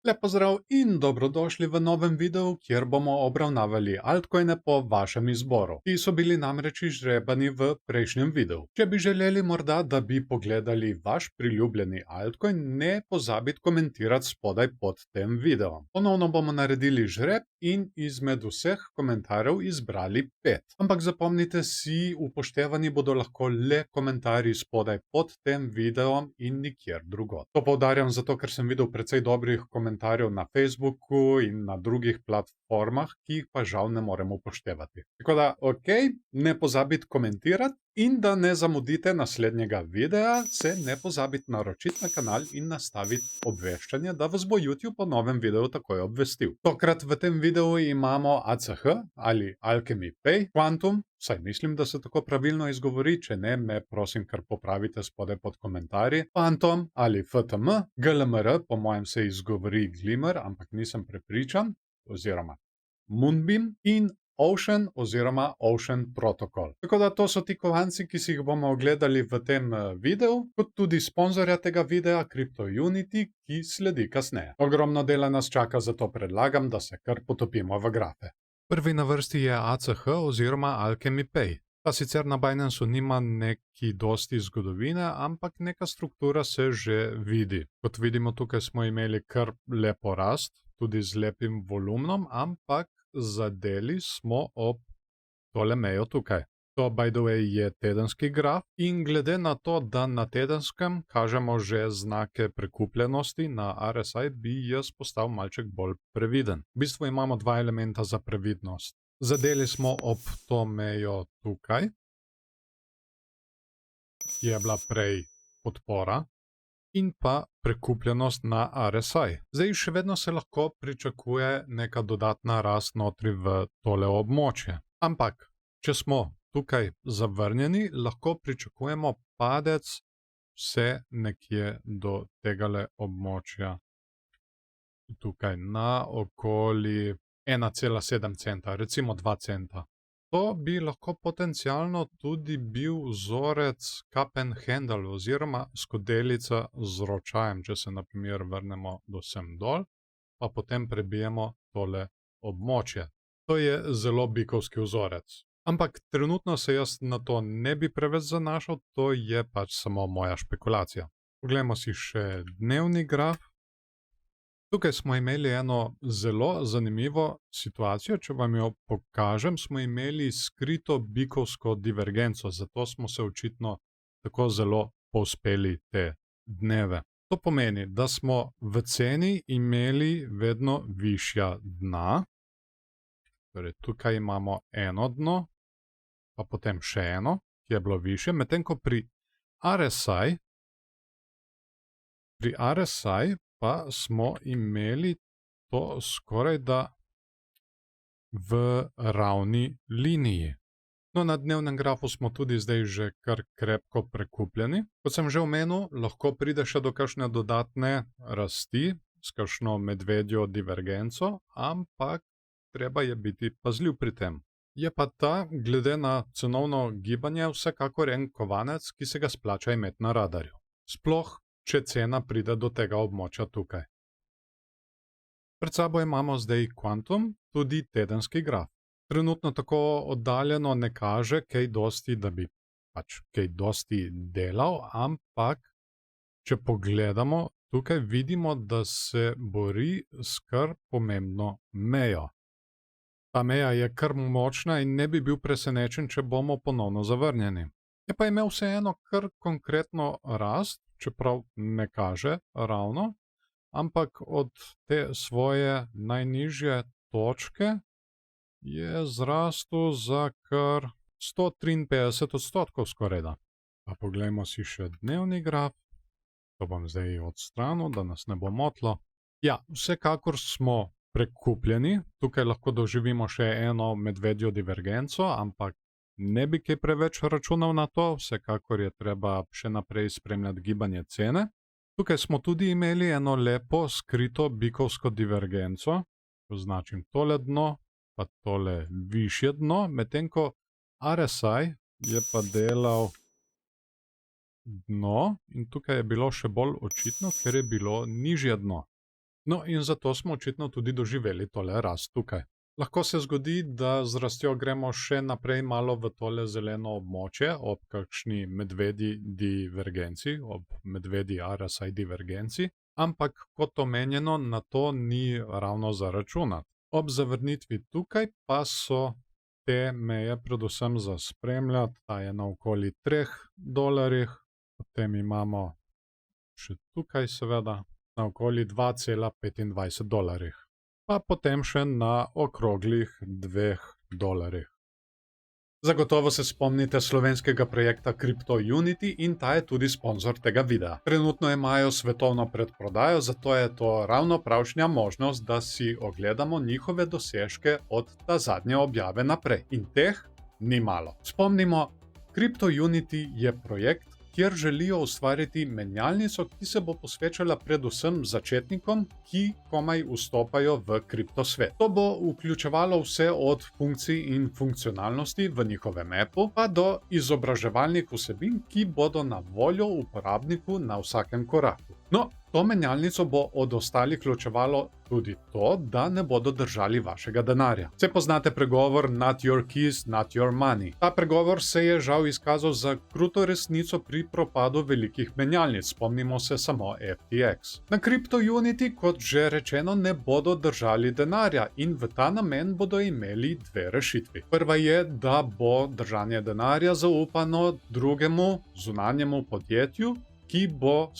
Lep pozdrav in dobrodošli v novem videu, kjer bomo obravnavali altcoine po vašem izboru. Ti so bili namreč izžrebani v prejšnjem videu. Če bi želeli morda, da bi pogledali vaš priljubljeni altcoin, ne pozabite komentirati spodaj pod tem videom. Ponovno bomo naredili žreb in izmed vseh komentarjev izbrali 5. Ampak zapomnite si, upoštevani bodo lahko le komentarji spodaj pod tem videom in nikjer drugod. To poudarjam zato, ker sem videl precej dobrih komentarjev na Facebooku in na drugih platformah, ki jih pa žal ne morem upoštevati. Tako da, ne pozabite komentirati in da ne zamudite naslednjega videa, se ne pozabite naročiti na kanal in nastaviti obveščanje, da vas bo YouTube o novem videu takoj obvestil. Tokrat v tem videu imamo ACH ali Alchemy Pay, Quantum, saj mislim, da se tako pravilno izgovori, če ne, me prosim kar popravite spodaj pod komentarji, Phantom ali FTM, GLMR, po mojem se izgovori Glimmer, ampak nisem prepričan, oziroma Moonbeam in Ocean oziroma Ocean Protocol. Tako da to so ti kovanci, ki si jih bomo ogledali v tem videu, kot tudi sponzorja tega videa CryptoUnity, ki sledi kasneje. Ogromno dela nas čaka, zato predlagam, da se kar potopimo v grafe. Prvi na vrsti je ACH oziroma Alchemy Pay. Ta sicer na Binance nima neki dosti zgodovine, ampak neka struktura se že vidi. Kot vidimo, tukaj smo imeli kar lepo rast, tudi z lepim volumnom, ampak zadeli smo ob tole mejo tukaj. To, by the way, je tedenski graf in glede na to, da na tedenskem kažemo že znake prekupljenosti na RSI, bi jaz postal malček bolj previden. V bistvu imamo dva elementa za previdnost. Zadeli smo ob to mejo tukaj, ki je bila prej podpora, in pa prekupljenost na RSI. Zdaj še vedno se lahko pričakuje neka dodatna rast notri v tole območje. Ampak, če smo tukaj zavrnjeni, lahko pričakujemo padec vse nekje do tegale območja. Tukaj na okoli 1,7 centa, recimo 2 centa. To bi lahko potencialno tudi bil vzorec cup and handle oziroma skodelica z ročajem, če se na primer vrnemo do sem dol, pa potem prebijemo tole območje. To je zelo bikovski vzorec. Ampak trenutno se jaz na to ne bi preveč zanašal, to je pač samo moja špekulacija. Poglejmo si še dnevni graf. Tukaj smo imeli eno zelo zanimivo situacijo, če vam jo pokažem, smo imeli skrito bikovsko divergenco, zato smo se očitno tako zelo povzpeli te dneve. To pomeni, da smo v ceni imeli vedno višja dna, torej tukaj imamo eno dno, pa potem še eno, ki je bilo višje, medtem ko pri RSI pa smo imeli to skorajda v ravni liniji. No, na dnevnem grafu smo tudi zdaj že kar krepko prekupljeni. Kot sem že omenil, lahko pride še do kakšne dodatne rasti s kakšno medvedjo divergenco, ampak treba je biti pazljiv pri tem. Je pa ta, glede na cenovno gibanje, vsekakor en kovanec, ki se ga splača imeti na radarju. Sploh, če cena pride do tega območja tukaj. Pred sabo imamo zdaj Quantum, tudi tedenski graf. Trenutno tako oddaljeno ne kaže kaj dosti, da bi pač kaj dosti delal, ampak če pogledamo, tukaj vidimo, da se bori s kar pomembno mejo. Ta meja je kar močna in ne bi bil presenečen, če bomo ponovno zavrnjeni. Je pa imel vseeno kar konkretno rast, čeprav ne kaže ravno, ampak od te svoje najnižje točke je zrastel za kar 153% skorajda. Pa poglejmo si še dnevni graf. To bom zdaj odstranil, da nas ne bo motilo. Ja, vsekakor smo prekupljeni. Tukaj lahko doživimo še eno medvedjo divergenco, ampak ne bi kaj preveč računal na to, vsekakor je treba še naprej spremljati gibanje cene. Tukaj smo tudi imeli eno lepo skrito bikovsko divergenco, označim tole dno, pa tole višje dno, medtem ko RSI je pa delal dno in tukaj je bilo še bolj očitno, ker je bilo nižje dno. No, in zato smo očitno tudi doživeli tole rast tukaj. Lahko se zgodi, da z rastjo gremo še naprej malo v tole zeleno območje, ob kakšni medvedji divergenci, ob medvedji RSI divergenci, ampak kot omenjeno, na to ni ravno za računati. Ob zavrnitvi tukaj pa so te meje predvsem za spremljati, ta je na okoli $3, potem imamo še tukaj seveda na okoli $2,25, pa potem še na okroglih $2. Zagotovo se spomnite slovenskega projekta CryptoUnity in ta je tudi sponzor tega videa. Trenutno imajo svetovno predprodajo, zato je to ravno pravšnja možnost, da si ogledamo njihove dosežke od ta zadnje objave naprej. In teh ni malo. Spomnimo, CryptoUnity je projekt, kjer želijo ustvariti menjalnico, ki se bo posvečala predvsem začetnikom, ki komaj vstopajo v kriptosvet. To bo vključevalo vse od funkcij in funkcionalnosti v njihovem appu, pa do izobraževalnih vsebin, ki bodo na voljo uporabniku na vsakem koraku. No, to menjalnico bo od ostalih ločevalo tudi to, da ne bodo držali vašega denarja. Vse poznate pregovor not your keys, not your money. Ta pregovor se je žal izkazal za kruto resnico pri propadu velikih menjalnic. Spomnimo se samo FTX. Na CryptoUnity, kot že rečeno, ne bodo držali denarja in v ta namen bodo imeli dve rešitvi. Prva je, da bo držanje denarja zaupano drugemu zunanjemu podjetju, ki bo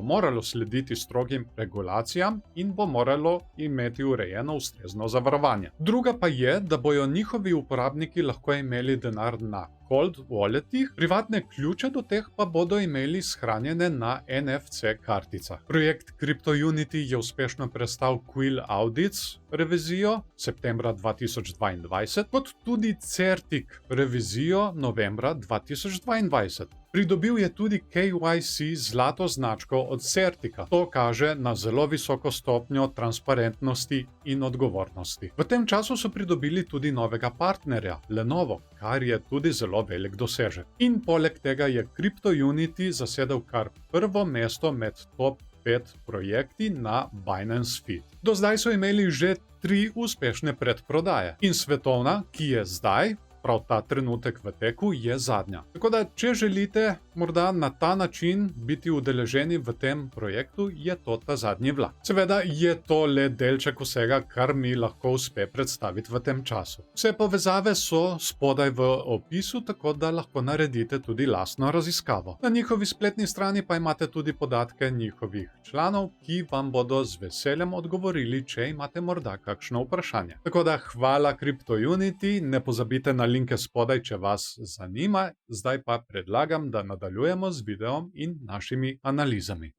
moralo slediti strogim regulacijam in bo moralo imeti urejeno ustrezno zavarovanje. Druga pa je, da bojo njihovi uporabniki lahko imeli denar na cold walletih, privatne ključe do teh pa bodo imeli shranjene na NFC karticah. Projekt CryptoUnity je uspešno prestal Quill Audits revizijo septembra 2022, kot tudi Certic revizijo novembra 2022. Pridobil je tudi KYC zlato značko od Certica. To kaže na zelo visoko stopnjo transparentnosti in odgovornosti. V tem času so pridobili tudi novega partnerja, Lenovo, kar je tudi zelo velik dosežek. In poleg tega je CryptoUnity zasedel kar prvo mesto med top 5 projekti na Binance Feed. Do zdaj so imeli že 3 uspešne predprodaje in svetovna, ki je zdaj, prav ta trenutek v teku, je zadnja. Tako da, če želite morda na ta način biti udeleženi v tem projektu, je to ta zadnji vlak. Seveda je to le delček vsega, kar mi lahko uspe predstaviti v tem času. Vse povezave so spodaj v opisu, tako da lahko naredite tudi lastno raziskavo. Na njihovi spletni strani pa imate tudi podatke njihovih članov, ki vam bodo z veseljem odgovorili, če imate morda kakšno vprašanje. Tako da hvala CryptoUnity, ne pozabite na linke spodaj, če vas zanima. Zdaj pa predlagam, da nadaljujemo z videom in našimi analizami.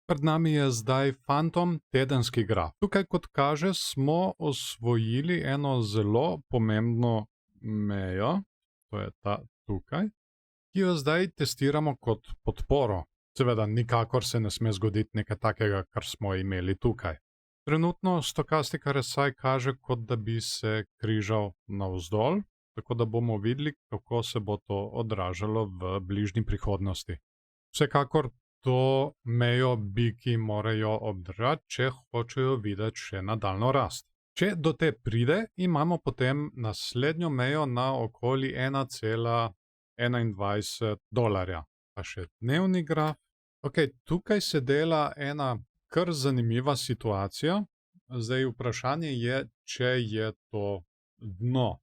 Pred nami je zdaj Fantom tedenski graf. Tukaj, kot kaže, smo osvojili eno zelo pomembno mejo, to je ta tukaj, ki jo zdaj testiramo kot podporo. Seveda, nikakor se ne sme zgoditi nekaj takega, kar smo imeli tukaj. Trenutno stokastik RSI kaže, kot da bi se križal navzdol, tako da bomo videli, kako se bo to odražalo v bližnji prihodnosti. Vsekakor to mejo biki morajo obdržati, če hočejo videti še nadaljno rast. Če do te pride, imamo potem naslednjo mejo na okoli $1,21. Pa še dnevni graf. Ok, tukaj se dela ena kar zanimiva situacija. Zdaj vprašanje je, če je to dno.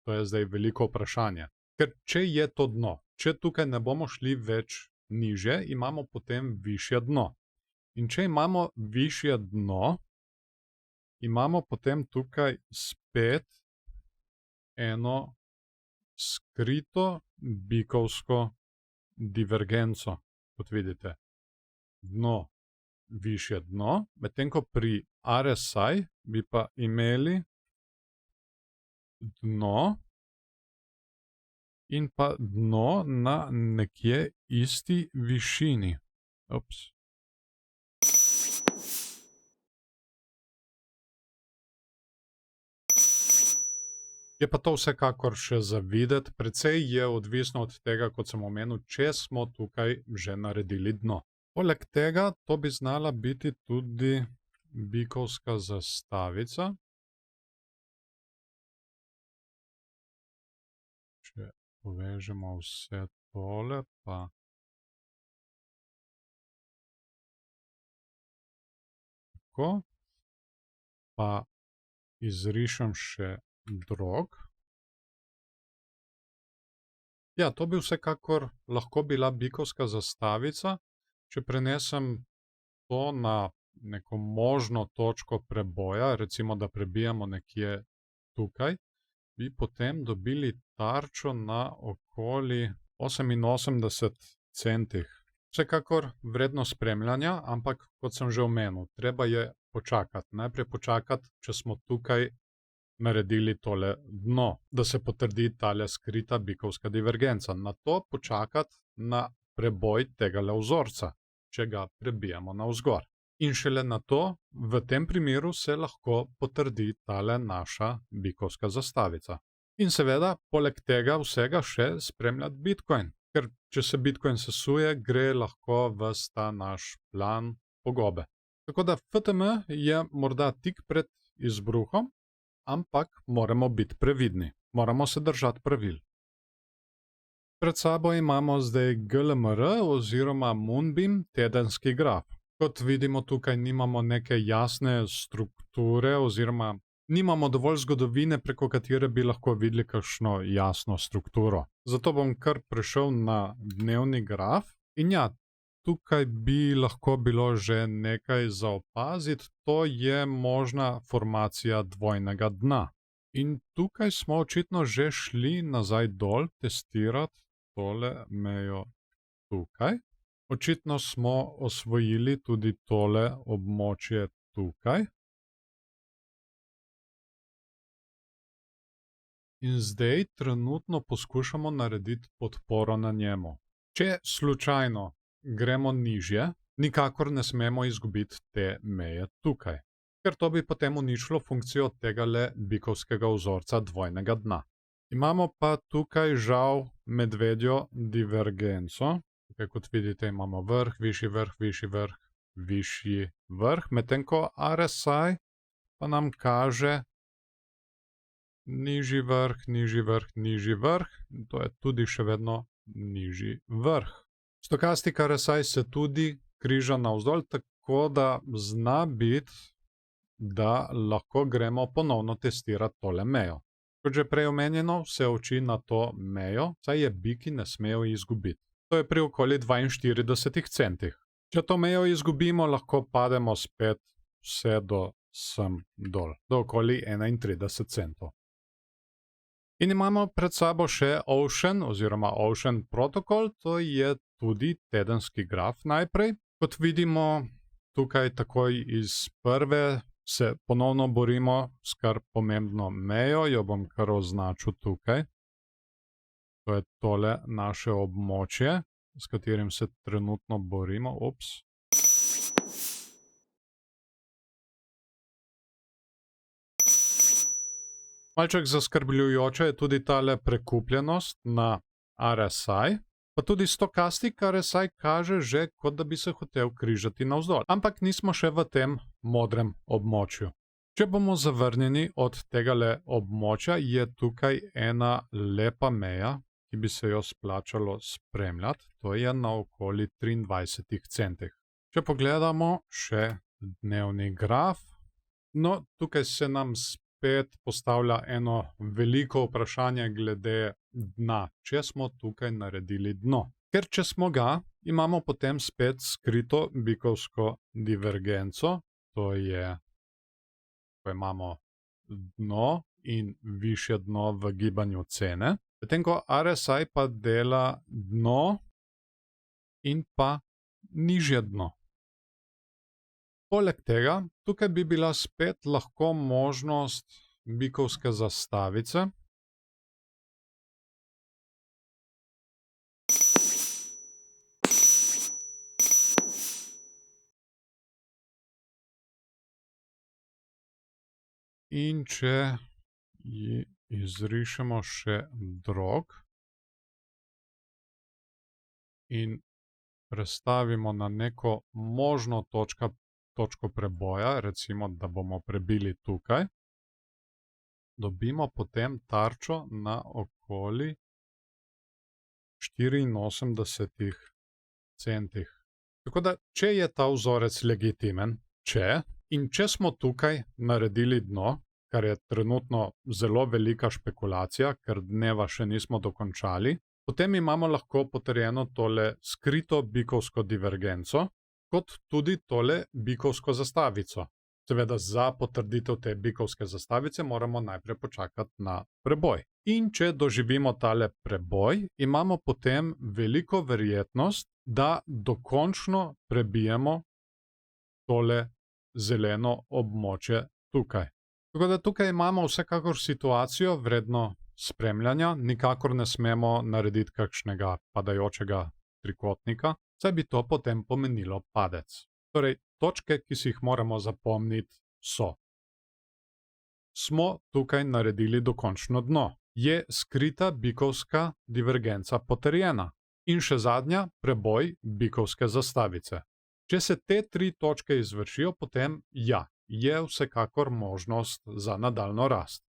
To je zdaj veliko vprašanje. Ker če je to dno, če tukaj ne bomo šli več niže, imamo potem višje dno. In če imamo višje dno, imamo potem tukaj spet eno skrito bikovsko divergenco, kot vidite. Dno, višje dno, medtem ko pri RSI bi pa imeli dno in pa dno na nekje isti višini. Ups. Je pa to vsekakor še za videti, precej je odvisno od tega, kot sem omenil, če smo tukaj že naredili dno. Poleg tega, to bi znala biti tudi bikovska zastavica. Če povežemo vse tole, pa tako, pa izrišem še drog. Ja, to bi vsekakor lahko bila bikovska zastavica. Če prenesem to na neko možno točko preboja, recimo, da prebijamo nekje tukaj, bi potem dobili tarčo na okoli 88 centih. Vsekakor vredno spremljanja, ampak kot sem že omenil, treba je počakati. Najprej počakati, če smo tukaj naredili tole dno, da se potrdi tale skrita bikovska divergenca. Na to počakati na preboj tegale vzorca, če ga prebijamo navzgor. In šele na to, v tem primeru, se lahko potrdi tale naša bikovska zastavica. In seveda, poleg tega vsega še spremljati Bitcoin. Ker če se Bitcoin sesuje, gre lahko ves ta naš plan po gobe. Tako da FTM je morda tik pred izbruhom, ampak moramo biti previdni. Moramo se držati pravil. Pred sabo imamo zdaj GLMR oziroma Moonbeam tedenski graf. Kot vidimo, tukaj nimamo neke jasne strukture oziroma nimamo dovolj zgodovine, preko katere bi lahko videli kakšno jasno strukturo. Zato bom kar prešel na dnevni graf. In ja, tukaj bi lahko bilo že nekaj za opaziti, to je možna formacija dvojnega dna. In tukaj smo očitno že šli nazaj dol testirati tole mejo tukaj. Očitno smo osvojili tudi tole območje tukaj. In zdaj trenutno poskušamo narediti podporo na njemu. Če slučajno gremo nižje, nikakor ne smemo izgubiti te meje tukaj, ker to bi potem uničilo funkcijo tegale bikovskega vzorca dvojnega dna. Imamo pa tukaj žal medvedjo divergenco. Tukaj, kot vidite, imamo vrh, višji vrh, višji vrh, višji vrh, medtem ko RSI pa nam kaže nižji vrh, nižji vrh, nižji vrh, in to je tudi še vedno nižji vrh. Stokastik RSI se tudi križa navzdol, tako da zna biti, da lahko gremo ponovno testirati tole mejo. Kot že prej omenjeno, vse oči na to mejo, saj je biki ne smejo izgubiti. To je pri okoli 42 centih. Če to mejo izgubimo, lahko pademo spet vse do sem dol, do okoli 31 centov. In imamo pred sabo še Ocean oziroma Ocean Protocol, to je tudi tedenski graf najprej. Kot vidimo, tukaj takoj iz prve se ponovno borimo s kar pomembno mejo, jo bom kar označil tukaj. To je tole naše območje, s katerim se trenutno borimo. Ups. Malček zaskrbljujoče je tudi tale prekupljenost na RSI, pa tudi stokastik RSI kaže že, kot da bi se hotel križati navzdol. Ampak nismo še v tem modrem območju. Če bomo zavrnjeni od tegale območja, je tukaj ena lepa meja, ki bi se jo splačalo spremljati. To je na okoli 23 centih. Če pogledamo še dnevni graf, no, tukaj se nam spet postavlja eno veliko vprašanje glede dna, če smo tukaj naredili dno. Ker če smo ga, imamo potem spet skrito bikovsko divergenco, to je, ko imamo dno in višje dno v gibanju cene, medtem ko RSI pa dela dno in pa nižje dno. Poleg tega, tukaj bi bila spet lahko možnost bikovske zastavice. In če izrišemo še drog in prestavimo na neko možno točko preboja, recimo, da bomo prebili tukaj, dobimo potem tarčo na okoli 84 centih. Tako da, če je ta vzorec legitimen, če smo tukaj naredili dno, kar je trenutno zelo velika špekulacija, ker dneva še nismo dokončali, potem imamo lahko potrjeno tole skrito bikovsko divergenco, kot tudi tole bikovsko zastavico. Seveda za potrditev te bikovske zastavice moramo najprej počakati na preboj. In če doživimo tale preboj, imamo potem veliko verjetnost, da dokončno prebijemo tole zeleno območje tukaj. Tako da tukaj imamo vsekakor situacijo vredno spremljanja, nikakor ne smemo narediti kakšnega padajočega trikotnika, saj bi to potem pomenilo padec. Torej, točke, ki si jih moramo zapomniti, so: smo tukaj naredili dokončno dno, je skrita bikovska divergenca potrjena in še zadnja, preboj bikovske zastavice. Če se te 3 točke izvršijo, potem ja, je vsekakor možnost za nadaljnjo rast.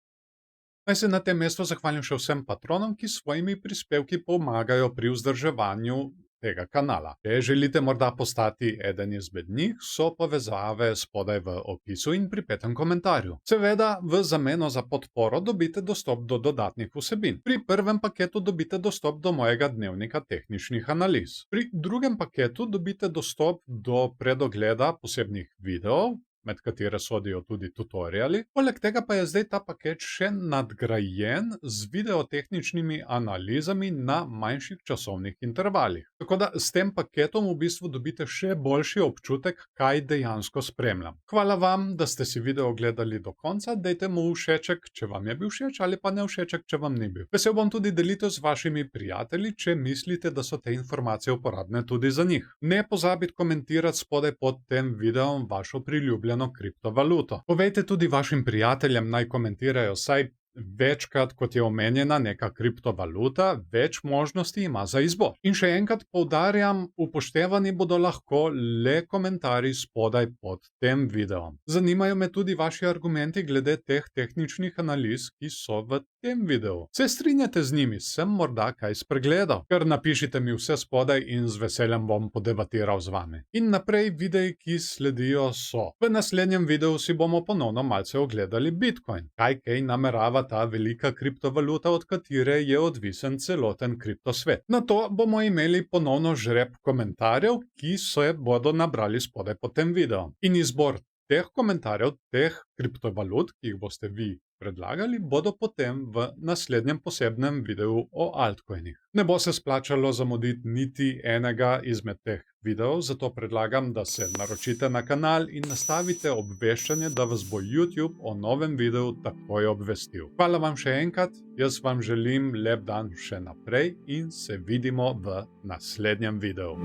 Naj se na tem mestu zahvalim še vsem patronom, ki s svojimi prispevki pomagajo pri vzdrževanju tega kanala. Če želite morda postati eden izmed njih, so povezave spodaj v opisu in pripetem komentarju. Seveda, v zameno za podporo dobite dostop do dodatnih vsebin. Pri prvem paketu dobite dostop do mojega dnevnika tehničnih analiz. Pri drugem paketu dobite dostop do predogleda posebnih videov, med katere sodijo tudi tutoriali. Poleg tega pa je zdaj ta paket še nadgrajen z videotehničnimi analizami na manjših časovnih intervalih. Tako da s tem paketom v bistvu dobite še boljši občutek, kaj dejansko spremljam. Hvala vam, da ste si video ogledali do konca, dajte mu všeček, če vam je bil všeč, ali pa ne všeček, če vam ni bil. Vesel bom tudi delitev z vašimi prijatelji, če mislite, da so te informacije uporabne tudi za njih. Ne pozabite komentirati spodaj pod tem videom vašo priljubljeno kriptovaluto. Povejte tudi vašim prijateljem, naj komentirajo, saj večkrat, kot je omenjena neka kriptovaluta, več možnosti ima za izbor. In še enkrat poudarjam, upoštevani bodo lahko le komentarji spodaj pod tem videom. Zanimajo me tudi vaši argumenti glede teh tehničnih analiz, ki so v tem videu. Se strinjate z njimi? Sem morda kaj spregledal? Kar napišite mi vse spodaj in z veseljem bom podebatiral z vami. In naprej videi, ki sledijo, so: v naslednjem videu si bomo ponovno malce ogledali Bitcoin. Kaj namerava ta velika kriptovaluta, od katere je odvisen celoten kriptosvet. Nato bomo imeli ponovno žreb komentarjev, ki se bodo nabrali spodaj pod tem videom. In izbor teh komentarjev, teh kriptovalut, ki jih boste vi predlagali, bodo potem v naslednjem posebnem videu o altcoinih. Ne bo se splačalo zamuditi niti enega izmed teh videov, zato predlagam, da se naročite na kanal in nastavite obveščanje, da vas bo YouTube o novem videu takoj obvestil. Hvala vam še enkrat, jaz vam želim lep dan še naprej in se vidimo v naslednjem videu.